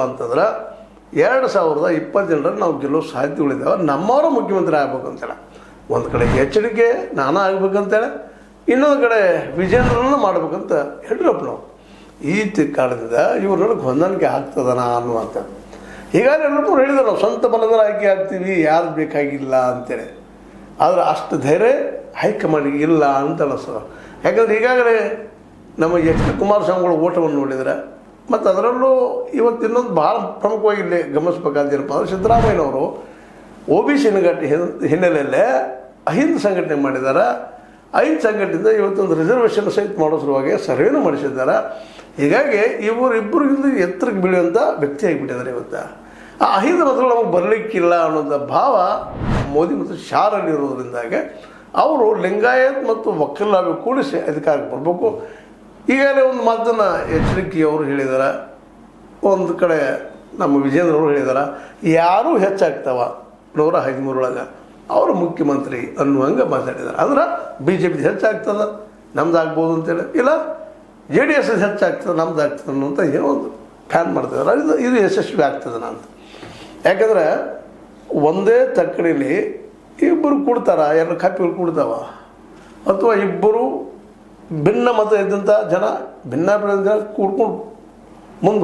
ಅಂತಂದ್ರೆ 2027 ನಾವು ಗೆಲ್ಲೋ ಸಾಧ್ಯತೆಗಳಿದ್ದಾವೆ. ನಮ್ಮವರು ಮುಖ್ಯಮಂತ್ರಿ ಆಗ್ಬೇಕಂತೇಳಿ ಒಂದು ಕಡೆ HDK ನಾನಾ ಆಗ್ಬೇಕಂತೇಳಿ, ಇನ್ನೊಂದು ಕಡೆ ವಿಜೇಂದ್ರನ ಮಾಡ್ಬೇಕಂತ ಯಡಿಯೂರಪ್ಪನವ್ರು. ಈ ಕಾರಣದಿಂದ ಇವ್ರೊಳಗೆ ಹೊಂದಾಣಿಕೆ ಆಗ್ತದನ ಅನ್ನುವಂಥ. ಹೀಗಾಗಿ ಯಡಿಯೂರಪ್ಪನವ್ರು ಹೇಳಿದ್ರು ನಾವು ಸ್ವಂತ ಬಲದಲ್ಲಿ ಆಯ್ಕೆ ಆಗ್ತೀವಿ, ಯಾರು ಬೇಕಾಗಿಲ್ಲ ಅಂತೇಳಿ. ಆದರೆ ಅಷ್ಟು ಧೈರ್ಯ ಹೈಕಮಾಂಡಿಗೆ ಇಲ್ಲ ಅಂತ ಅನಿಸ್ತದೆ. ಯಾಕಂದ್ರೆ ಈಗಾಗಲೇ ನಮ್ಮ HD ಕುಮಾರಸ್ವಾಮಿಗಳ ಓಟವನ್ನು ನೋಡಿದರೆ, ಮತ್ತು ಅದರಲ್ಲೂ ಇವತ್ತು ಇನ್ನೊಂದು ಭಾಳ ಪ್ರಮುಖವಾಗಿ ಇಲ್ಲಿ ಗಮನಿಸ್ಬೇಕಾದೇನಪ್ಪ ಅಂದರೆ, ಸಿದ್ದರಾಮಯ್ಯನವರು OBC ಹಿನ್ನೆಲೆಯಲ್ಲೇ 5 ಸಂಘಟನೆ ಮಾಡಿದ್ದಾರೆ. 5 ಸಂಘಟನೆಯಿಂದ ಇವತ್ತೊಂದು ರಿಸರ್ವೇಷನ್ ಸಹಿತ ಮಾಡೋ ಸಲುವಾಗಿ ಸರ್ವೇನೂ ಮಾಡಿಸಿದ್ದಾರೆ. ಹೀಗಾಗಿ ಇಬ್ಬರಿಗಿಂತ ಎತ್ತರಕ್ಕೆ ಬೆಳೆಯುವಂಥ ವ್ಯಕ್ತಿ ಆಗಿಬಿಟ್ಟಿದ್ದಾರೆ. ಇವತ್ತು ಆ 5 ಮತಗಳು ನಮಗೆ ಬರಲಿಕ್ಕಿಲ್ಲ ಅನ್ನೋಂಥ ಭಾವ ಮೋದಿ ಮತ್ತು ಶಾರಲ್ಲಿರೋದ್ರಿಂದಾಗೆ ಅವರು ಲಿಂಗಾಯತ್ ಮತ್ತು ಒಕ್ಕಲಾಗಿ ಕೂಡಿಸಿ ಅಧಿಕಾರಕ್ಕೆ ಬರಬೇಕು. ಈಗಾಗಲೇ ಒಂದು ಮಾತನ್ನು HDK ಅವರು ಹೇಳಿದ್ದಾರೆ, ಒಂದು ಕಡೆ ನಮ್ಮ ವಿಜೇಂದ್ರ ಅವರು ಹೇಳಿದ್ದಾರೆ, ಯಾರೂ ಹೆಚ್ಚಾಗ್ತಾವ 113 ಅವರು ಮುಖ್ಯಮಂತ್ರಿ ಅನ್ನುವಂಗೆ ಮಾತಾಡಿದ್ದಾರೆ. ಅಂದ್ರೆ BJP ಹೆಚ್ಚಾಗ್ತದೆ ನಮ್ದು ಆಗ್ಬೋದು ಅಂತೇಳಿ, ಇಲ್ಲ JDS ಹೆಚ್ಚಾಗ್ತದೆ ನಮ್ದು ಆಗ್ತದೆ ಅನ್ನುವಂಥ ಏನೋ ಒಂದು ಪ್ಲ್ಯಾನ್ ಮಾಡ್ತಿದ್ದಾರೆ. ಇದು ಯಶಸ್ವಿ ಆಗ್ತದೆ ಅಂತ. ಯಾಕಂದರೆ ಒಂದೇ ತಕ್ಕಡಿಲಿ ಇಬ್ಬರು ಕೊಡ್ತಾರ, 2 ಕಾಪಿಗಳು ಕೊಡ್ತಾವ, ಅಥವಾ ಇಬ್ಬರು ಭಿನ್ನ ಮತ ಇದ್ದಂಥ ಜನ ಭಿನ್ನಾಭಿಪ್ರಾಯದ ಜನ ಕೂಡ್ಕೊಂಡು